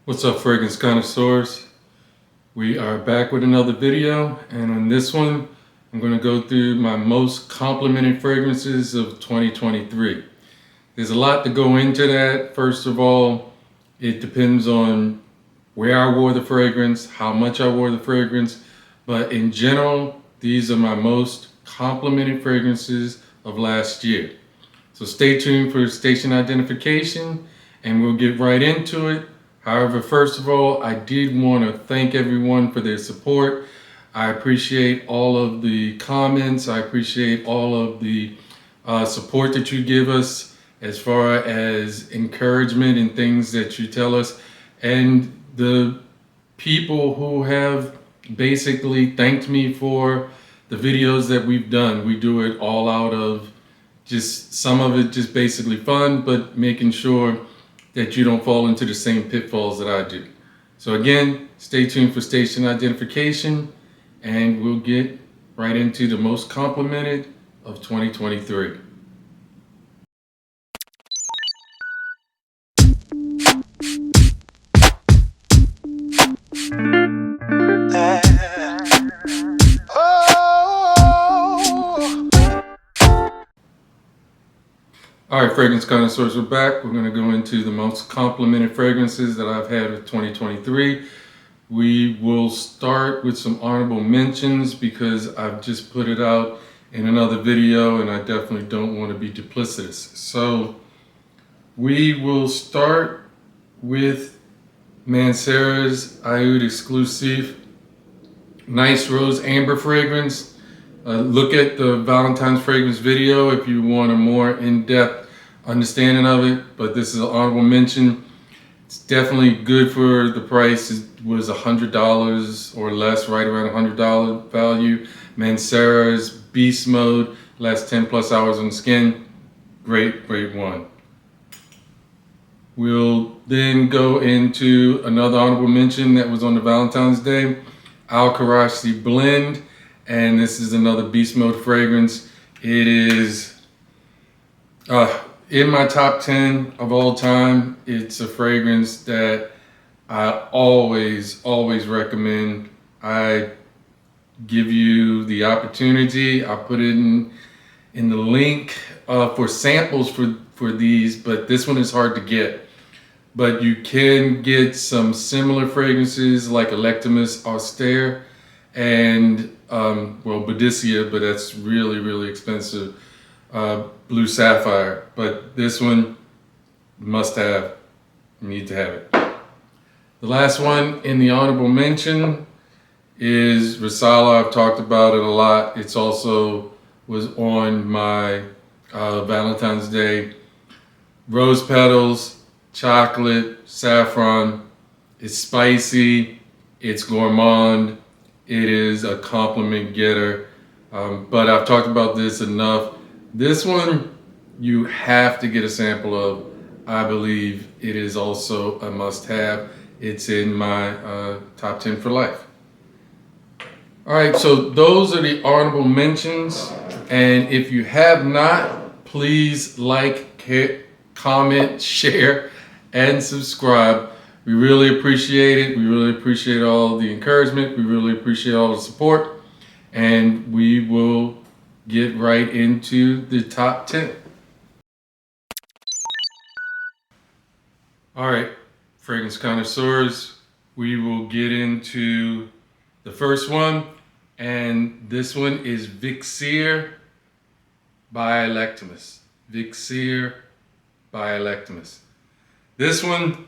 What's up, Fragrance Connoisseurs? We are back with another video, and on this one I'm going to go through my most complimented fragrances of 2023. There's a lot to go into that. First of all, it depends on where I wore the fragrance, how much I wore the fragrance, but in general, these are my most complimented fragrances of last year. So stay tuned for station identification and we'll get right into it. However, first of all, I did want to thank everyone for their support. I appreciate all of the comments. I appreciate all of the support that you give us as far as encouragement and things that you tell us. And the people who have basically thanked me for the videos that we've done. We do it all out of just some of it just basically fun, but making sure that you don't fall into the same pitfalls that I do. So again, stay tuned for station identification and we'll get right into the most complimented of 2023. All right, Fragrance Connoisseurs, we're back. We're going to go into the most complimented fragrances that I've had of 2023. We will start with some honorable mentions because I've just put it out in another video and I definitely don't want to be duplicitous. So we will start with Manera's IUD exclusive nice rose amber fragrance. Look at the Valentine's fragrance video if you want a more in-depth understanding of it, but this is an honorable mention. It's definitely good for the price. It was $100 or less, right around $100 value. Manera's Beast Mode, lasts 10 plus hours on the skin. Great one. We'll then go into another honorable mention that was on the Valentine's Day, Karashi Blend. And this is another beast mode fragrance. It is in my top 10 of all time. It's a fragrance that I always recommend. I give you the opportunity. I put it in the link for samples for these, but this one is hard to get. But you can get some similar fragrances like Electimus Austere and Boudicca, but that's really expensive. Blue Sapphire, but this one must have. You need to have it. The last one in the honorable mention is Rala. I've talked about it a lot. It's also was on my Valentine's Day. Rose petals, chocolate, saffron. It's spicy. It's gourmand. It is a compliment getter, but I've talked about this enough. This one you have to get a sample of. I believe it is also a must-have. It's in my top 10 for life. All right, so those are the honorable mentions. And if you have not, please like, comment, share, and subscribe. We really appreciate it. We really appreciate all the encouragement. We really appreciate all the support. And we will get right into the top 10. All right, Fragrance Connoisseurs, we will get into the first one. And this one is Vixir by Electimus. Vixir by Electimus. This one,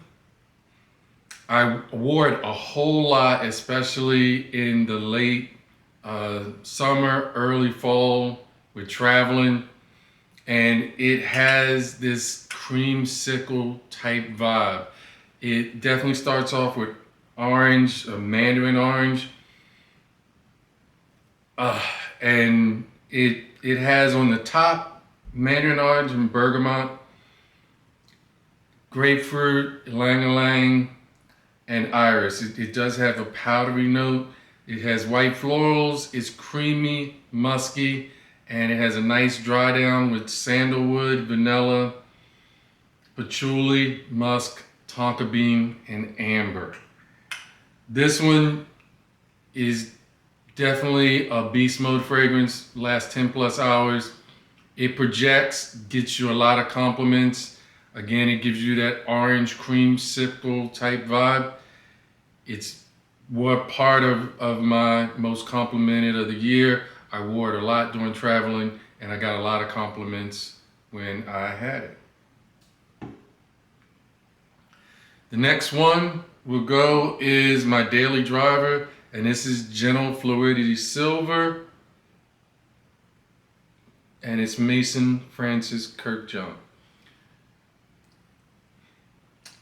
I wore it a whole lot, especially in the late summer, early fall with traveling. And it has this creamsicle type vibe. It definitely starts off with orange, a mandarin orange. And it has on the top mandarin orange and bergamot, grapefruit, ylang-ylang, and iris. It does have a powdery note. It has white florals. It's creamy, musky, and it has a nice dry down with sandalwood, vanilla, patchouli, musk, tonka bean, and amber. This one is definitely a beast mode fragrance, lasts 10 plus hours. It projects, gets you a lot of compliments. Again, it gives you that orange creamsicle type vibe. It's what part of my most complimented of the year. I wore it a lot during traveling, and I got a lot of compliments when I had it. The next one we'll go is my daily driver, and this is Gentle Fluidity Silver, and it's Mason Francis Kirkjohn.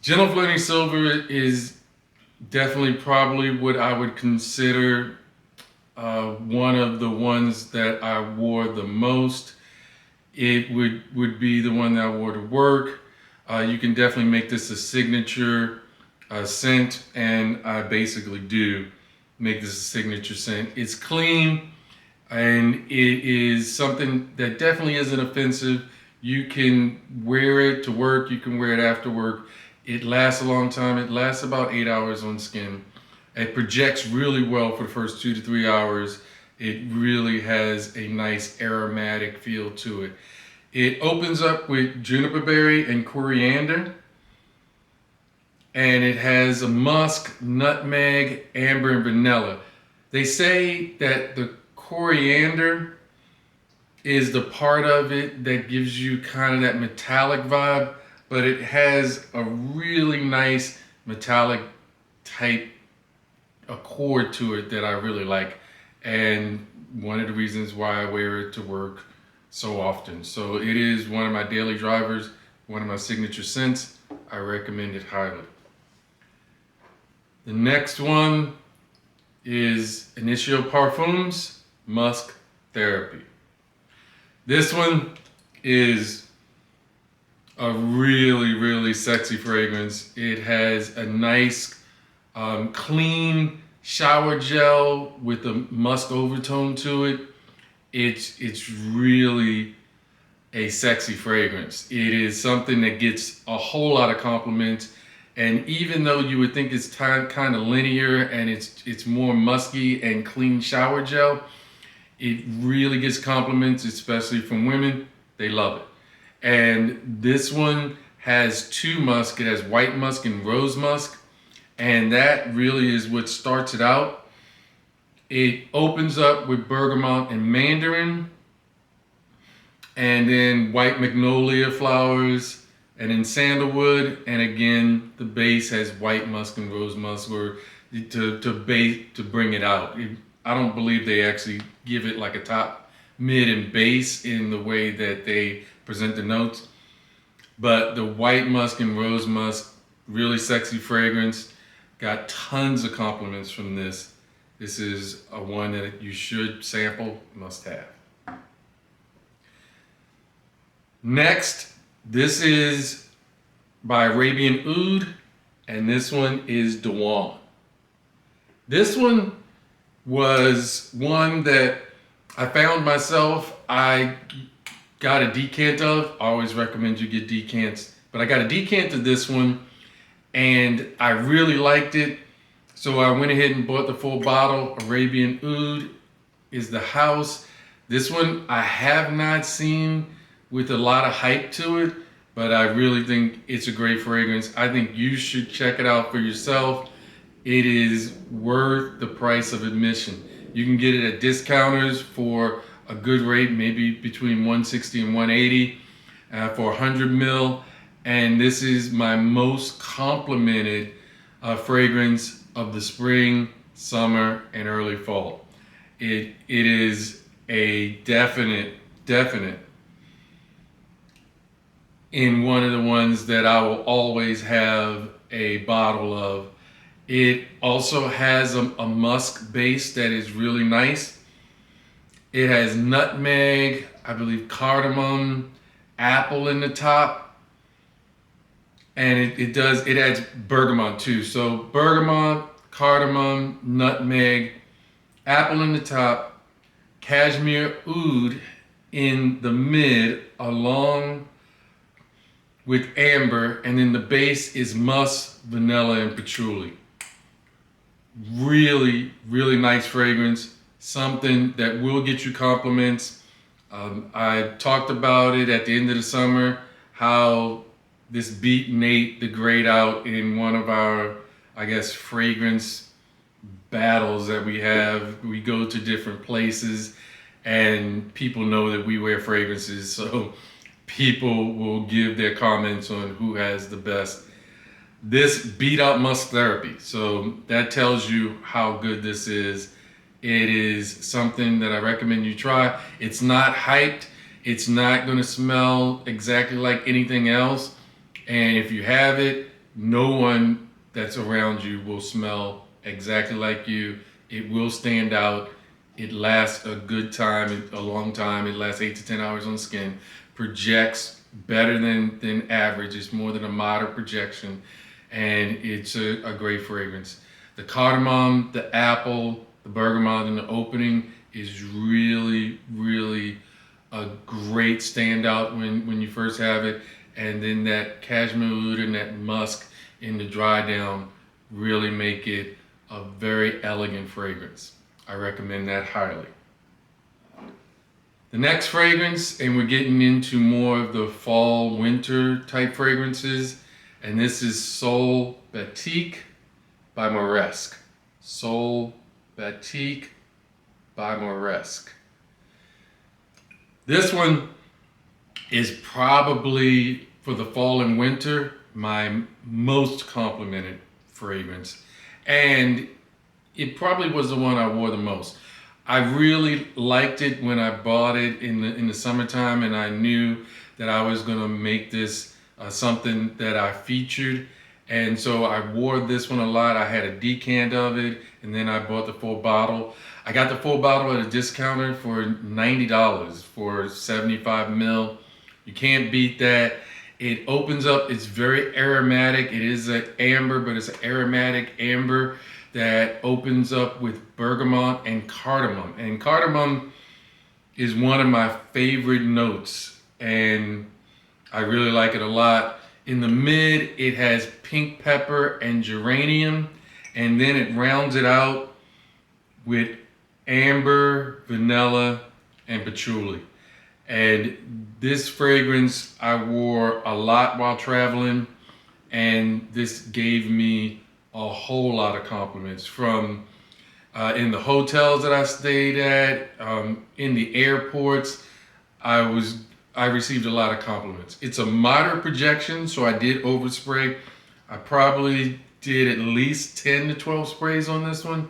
Gentle Fluidity Silver is definitely probably what I would consider one of the ones that I wore the most. It would be the one that I wore to work. You can definitely make this a signature scent, and I basically do make this a signature scent. It's clean, and it is something that definitely isn't offensive. You can wear it to work, you can wear it after work. It lasts a long time. It lasts about 8 hours on skin. It projects really well for the first 2 to 3 hours. It really has a nice aromatic feel to it. It opens up with juniper berry and coriander, and it has a musk, nutmeg, amber, and vanilla. They say that the coriander is the part of it that gives you kind of that metallic vibe, but it has a really nice metallic type accord to it that I really like, and one of the reasons why I wear it to work so often. So it is one of my daily drivers, one of my signature scents. I recommend it highly. The next one is Initio Parfums Musk Therapy. This one is a really, really sexy fragrance. It has a nice, clean shower gel with a musk overtone to it. It's really a sexy fragrance. It is something that gets a whole lot of compliments. And even though you would think it's kind of linear and it's more musky and clean shower gel, it really gets compliments, especially from women. They love it. And this one has two musk. It has white musk and rose musk. And that really is what starts it out. It opens up with bergamot and mandarin, and then white magnolia flowers, and then sandalwood. And again, the base has white musk and rose musk, or to bring it out. I don't believe they actually give it like a top, mid, and base in the way that they present the notes. But the white musk and rose musk, really sexy fragrance. Got tons of compliments from this. This is a one that you should sample, must have. Next, this is by Arabian Oud, and this one is Diwan. This one was one that I found myself, I got a decant of. I always recommend you get decants, but I got a decant of this one, and I really liked it. So I went ahead and bought the full bottle. Arabian Oud is the house. This one I have not seen with a lot of hype to it, but I really think it's a great fragrance. I think you should check it out for yourself. It is worth the price of admission. You can get it at discounters for a good rate, maybe between $160 and $180 for 100 ml. And this is my most complimented fragrance of the spring, summer, and early fall. It is a definite in one of the ones that I will always have a bottle of. It also has a musk base that is really nice. It has nutmeg, I believe cardamom, apple in the top, and it adds bergamot too. So bergamot, cardamom, nutmeg, apple in the top, cashmere oud in the mid, along with amber, and then the base is musk, vanilla, and patchouli. Really, really nice fragrance. Something that will get you compliments. I talked about it at the end of the summer, how this beat Nate the Great out in one of our, I guess, fragrance battles that we have. We go to different places and people know that we wear fragrances, so people will give their comments on who has the best. This beat out Musk Therapy, so that tells you how good this is. It is something that I recommend you try. It's not hyped. It's not going to smell exactly like anything else. And if you have it, no one that's around you will smell exactly like you. It will stand out. It lasts a good time, a long time. It lasts 8 to 10 hours on skin. Projects better than average. It's more than a moderate projection. And it's a great fragrance. The cardamom, the apple, the bergamot in the opening is really, really a great standout when you first have it. And then that cashmere oud and that musk in the dry down really make it a very elegant fragrance. I recommend that highly. The next fragrance, and we're getting into more of the fall, winter type fragrances, and this is Sol Batik by Moresque. Sol Batik by Moresque. This one is probably, for the fall and winter, my most complimented fragrance. And it probably was the one I wore the most. I really liked it when I bought it in the summertime, and I knew that I was gonna make this something that I featured. And so I wore this one a lot. I had a decant of it, and then I bought the full bottle. I got the full bottle at a discounter for $90 for 75 ml. You can't beat that. It opens up, it's very aromatic. It is an amber, but it's an aromatic amber that opens up with bergamot and cardamom. And cardamom is one of my favorite notes, and I really like it a lot. In the mid, it has pink pepper and geranium, and then it rounds it out with amber, vanilla, and patchouli. And this fragrance I wore a lot while traveling, and this gave me a whole lot of compliments from in the hotels that I stayed at, in the airports. I received a lot of compliments. It's a moderate projection, so I did overspray. I probably did at least 10 to 12 sprays on this one.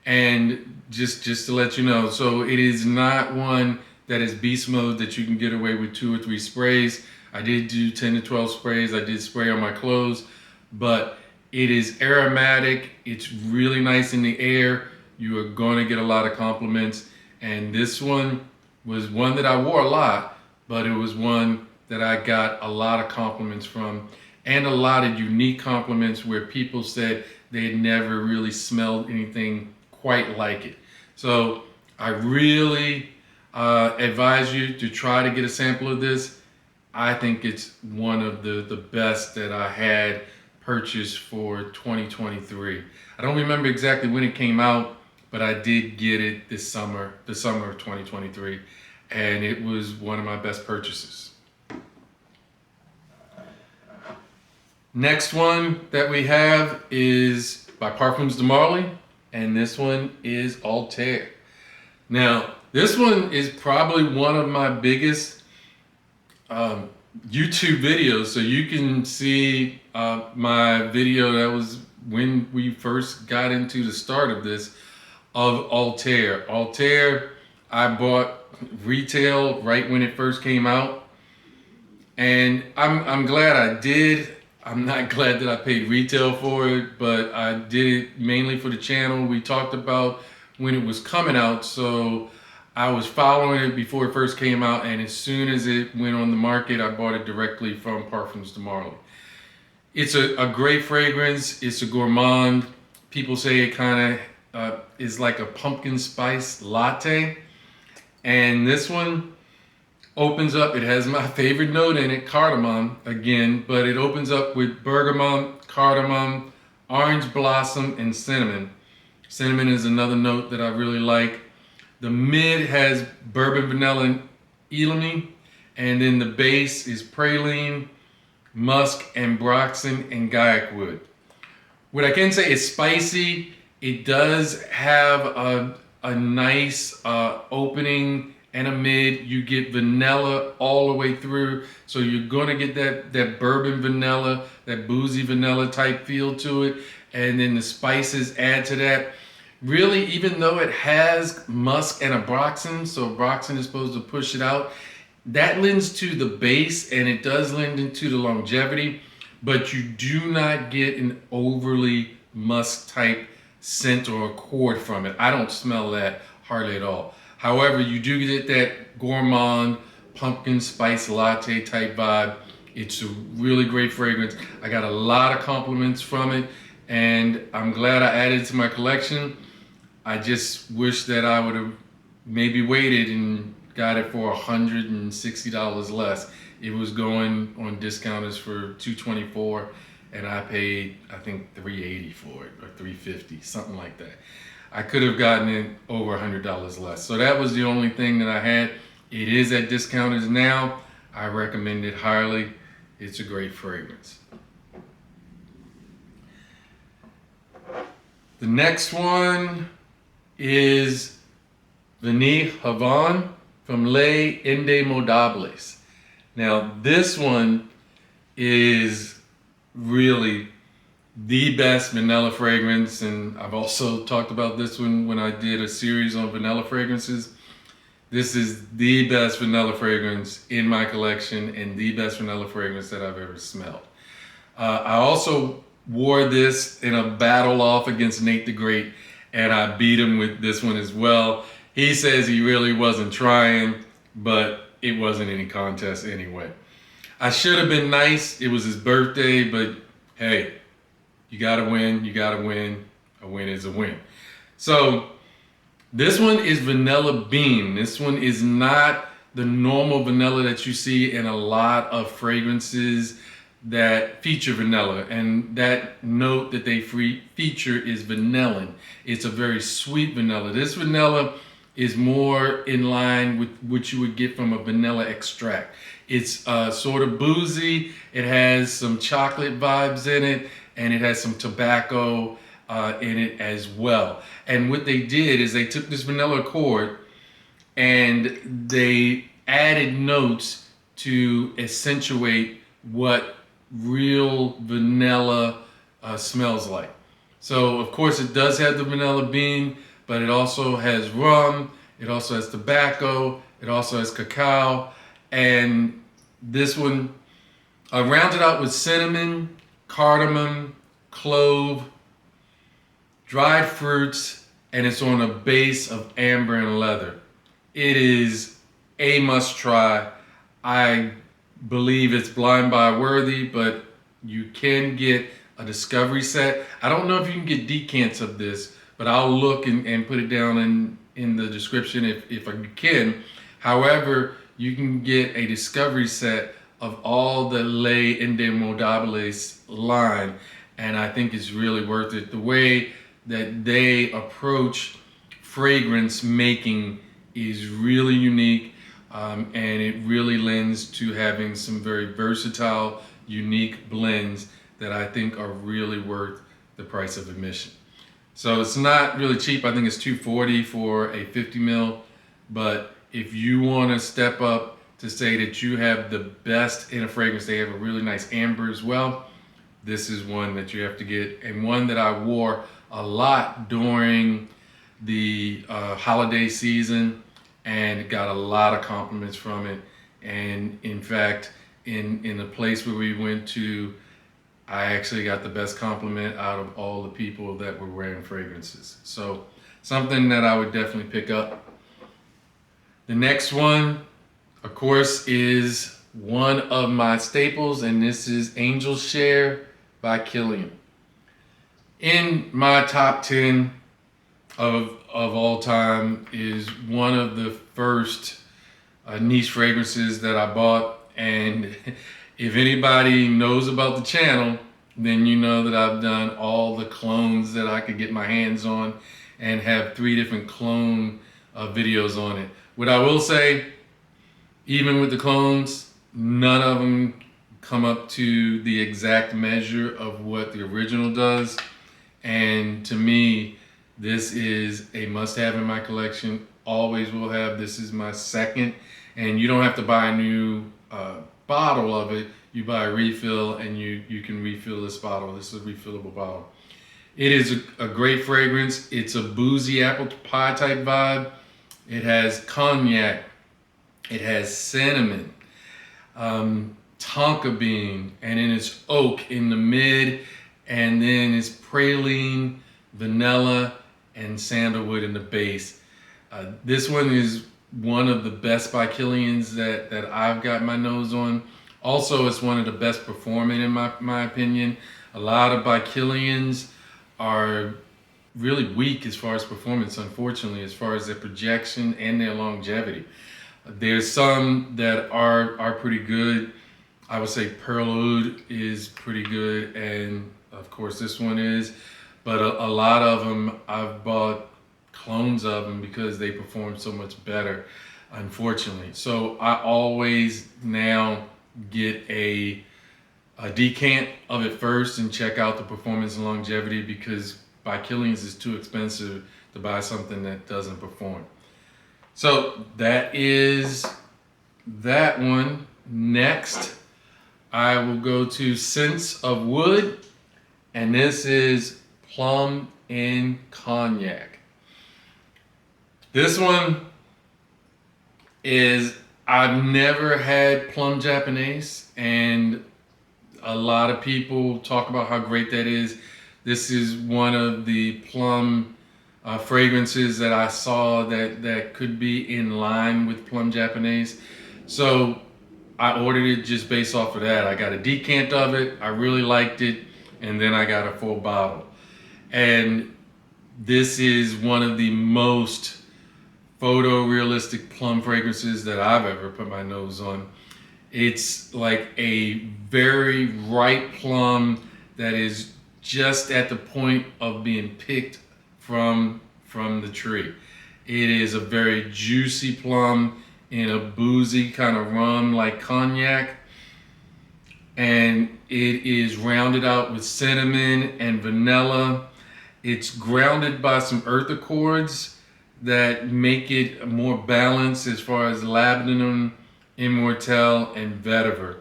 And just to let you know, so it is not one that is beast mode that you can get away with 2 or 3 sprays. I did do 10 to 12 sprays. I did spray on my clothes, but it is aromatic. It's really nice in the air. You are going to get a lot of compliments. And this one was one that I wore a lot, but it was one that I got a lot of compliments from, and a lot of unique compliments where people said they had never really smelled anything quite like it. So I really advise you to try to get a sample of this. I think it's one of the best that I had purchased for 2023. I don't remember exactly when it came out, but I did get it this summer, the summer of 2023, and it was one of my best purchases. Next one that we have is by Parfums de Marly, and this one is Altair. Now, this one is probably one of my biggest YouTube videos. So you can see my video that was when we first got into the start of this, of Altair. Altair, I bought retail right when it first came out, and I'm glad I did. I'm not glad that I paid retail for it, but I did it mainly for the channel. We talked about when it was coming out, so I was following it before it first came out, and as soon as it went on the market, I bought it directly from Parfums de Marly. It's a great fragrance. It's a gourmand. People say it kind of is like a pumpkin spice latte. And this one, opens up, it has my favorite note in it, cardamom again, but it opens up with bergamot, cardamom, orange blossom, and cinnamon. Cinnamon is another note that I really like. The mid has bourbon, vanilla, and elemi, and then the base is praline, musk, ambroxan, and gaiac wood. What I can say is spicy. It does have a nice opening and a mid. You get vanilla all the way through, so you're gonna get that bourbon vanilla, that boozy vanilla type feel to it, and then the spices add to that. Really, even though it has musk and ambroxan, so ambroxan is supposed to push it out, that lends to the base and it does lend into the longevity, but you do not get an overly musk type scent or accord from it. I don't smell that hardly at all. However, you do get that gourmand pumpkin spice latte type vibe. It's a really great fragrance. I got a lot of compliments from it, and I'm glad I added it to my collection. I just wish that I would have maybe waited and got it for $160 less. It was going on discounters for $224, and I paid, I think, $380 for it, or $350, something like that. I could have gotten it over $100 less. So that was the only thing that I had. It is at discounters now. I recommend it highly. It's a great fragrance. The next one is Vanille Havane from Les Indemodables. Now this one is really the best vanilla fragrance, and I've also talked about this one when I did a series on vanilla fragrances. This is the best vanilla fragrance in my collection and the best vanilla fragrance that I've ever smelled. I also wore this in a battle off against Nate the Great, and I beat him with this one as well. He says he really wasn't trying, but it wasn't any contest anyway. I should have been nice. It was his birthday, but hey, you gotta win, you gotta win. A win is a win. So this one is vanilla bean. This one is not the normal vanilla that you see in a lot of fragrances that feature vanilla, and that note that they feature is vanillin. It's a very sweet vanilla. This vanilla is more in line with what you would get from a vanilla extract. It's sort of boozy. It has some chocolate vibes in it, and it has some tobacco in it as well. And what they did is they took this vanilla accord and they added notes to accentuate what real vanilla smells like. So of course it does have the vanilla bean, but it also has rum, it also has tobacco, it also has cacao, and this one rounded out with cinnamon, cardamom, clove, dried fruits, and it's on a base of amber and leather. It is a must try. I believe it's blind buy worthy, but you can get a discovery set. I don't know if you can get decants of this, but I'll look and put it down in the description if I can. However, you can get a discovery set of all the Les Indemodables line, and I think it's really worth it. The way that they approach fragrance making is really unique. And it really lends to having some very versatile, unique blends that I think are really worth the price of admission. So it's not really cheap. I think it's $240 for a 50 ml. But if you want to step up to say that you have the best in a fragrance, they have a really nice amber as well. This is one that you have to get, and one that I wore a lot during the holiday season, and got a lot of compliments from it. And in fact, in the place where we went to, I actually got the best compliment out of all the people that were wearing fragrances. So something that I would definitely pick up. The next one, of course, is one of my staples, and this is Angel Share by Kilian. In my top 10 of all time is one of the first niche fragrances that I bought. And if anybody knows about the channel, then you know that I've done all the clones that I could get my hands on and have 3 different clone videos on it. What I will say, even with the clones, none of them come up to the exact measure of what the original does. And to me, this is a must-have in my collection. Always will have. This is my second. And you don't have to buy a new bottle of it. You buy a refill and you can refill this bottle. This is a refillable bottle. It is a great fragrance. It's a boozy apple pie type vibe. It has cognac. It has cinnamon, tonka bean, and then it's oak in the mid, and then it's praline, vanilla, and sandalwood in the base. This one is one of the best by Kilians that I've got my nose on. Also, it's one of the best performing in my opinion. A lot of by Kilians are really weak as far as performance, unfortunately, as far as their projection and their longevity. There's some that are pretty good. I would say Pearl Oud is pretty good, and of course this one is. But a lot of them, I've bought clones of them because they perform so much better, unfortunately. So I always now get a decant of it first and check out the performance and longevity, because by Kilians is too expensive to buy something that doesn't perform. So that is that one. Next, I will go to Scents of Wood, and this is Plum and Cognac. This one is, I've never had Plum Japanese, and a lot of people talk about how great that is. This is one of the plum fragrances that I saw that could be in line with Plum Japanese. So I ordered it just based off of that. I got a decant of it, I really liked it, and then I got a full bottle. And this is one of the most photorealistic plum fragrances that I've ever put my nose on. It's like a very ripe plum that is just at the point of being picked from the tree. It is a very juicy plum in a boozy kind of rum like cognac, and it is rounded out with cinnamon and vanilla. It's grounded by some earth accords that make it more balanced as far as labdanum, immortelle, and vetiver.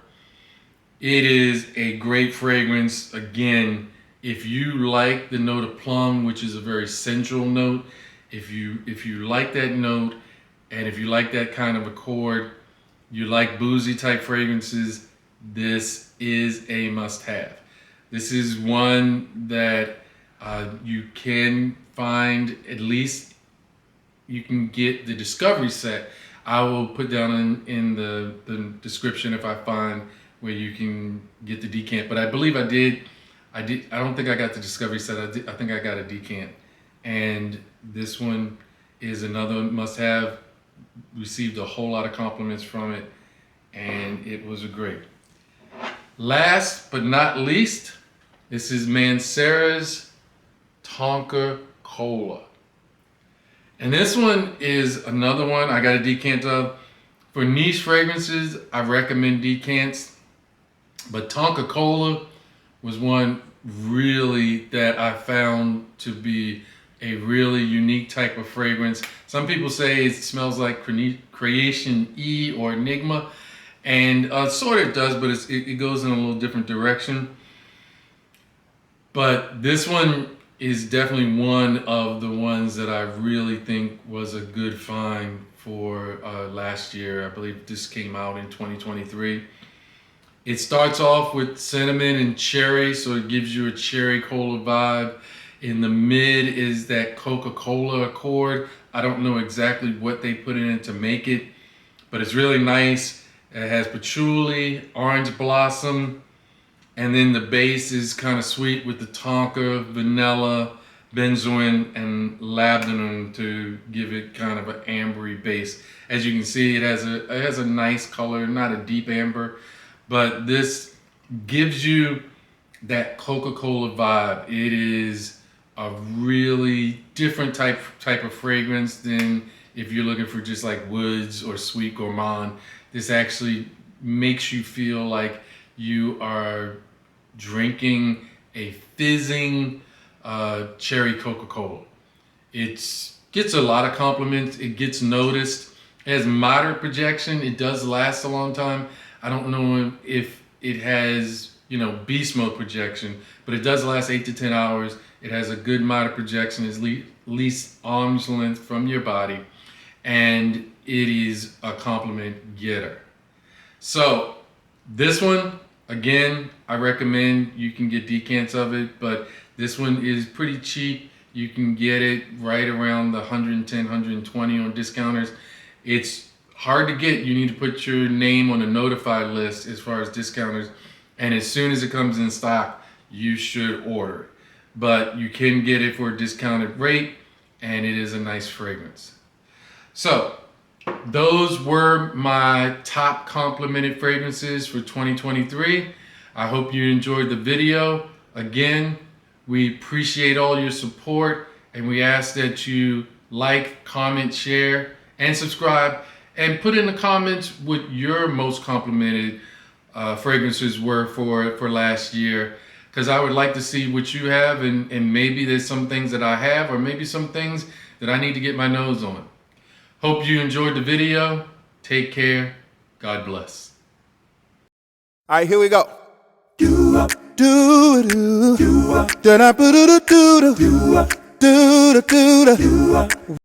It is a great fragrance. Again, if you like the note of plum, which is a very central note, if you like that note, and if you like that kind of accord, you like boozy type fragrances, this is a must-have. This is one that you can find, at least you can get the discovery set. I will put down in the description if I find where you can get the decant. But I believe I did. I don't think I got the discovery set. I think I got a decant. And this one is another must-have. Received a whole lot of compliments from it, and it was a great. Last but not least, this is Mancera's Tonka Cola. And this one is another one I got a decant of. For niche fragrances, I recommend decants. But Tonka Cola was one really that I found to be a really unique type of fragrance. Some people say it smells like Creation E or Enigma, and sort of does, but it goes in a little different direction. But this one is definitely one of the ones that I really think was a good find for last year. I believe this came out in 2023. It starts off with cinnamon and cherry, so it gives you a cherry cola vibe. In the mid is that Coca-Cola accord. I don't know exactly what they put in it to make it, but it's really nice. It has patchouli, orange blossom, and then the base is kind of sweet with the tonka, vanilla, benzoin and labdanum to give it kind of an ambery base. As you can see, it has a nice color, not a deep amber, but this gives you that Coca-Cola vibe. It is a really different type of fragrance than if you're looking for just like woods or sweet gourmand. This actually makes you feel like you are drinking a fizzing cherry Coca-Cola. It gets a lot of compliments. It gets noticed. It has moderate projection. It does last a long time. I don't know if it has, you know, beast mode projection, but it does last 8 to 10 hours. It has a good moderate projection, at least arm's length from your body, and it is a compliment getter. So this one, again, I recommend you can get decants of it, but this one is pretty cheap. You can get it right around the 110, 120 on discounters. It's hard to get. You need to put your name on a notified list as far as discounters, and as soon as it comes in stock, you should order it. But you can get it for a discounted rate, and it is a nice fragrance. So those were my top complimented fragrances for 2023. I hope you enjoyed the video. Again, we appreciate all your support, and we ask that you like, comment, share, and subscribe, and put in the comments what your most complimented fragrances were for last year, because I would like to see what you have, and maybe there's some things that I have, or maybe some things that I need to get my nose on. Hope you enjoyed the video. Take care. God bless. All right, here we go. Do do do do do do do do do do do do do.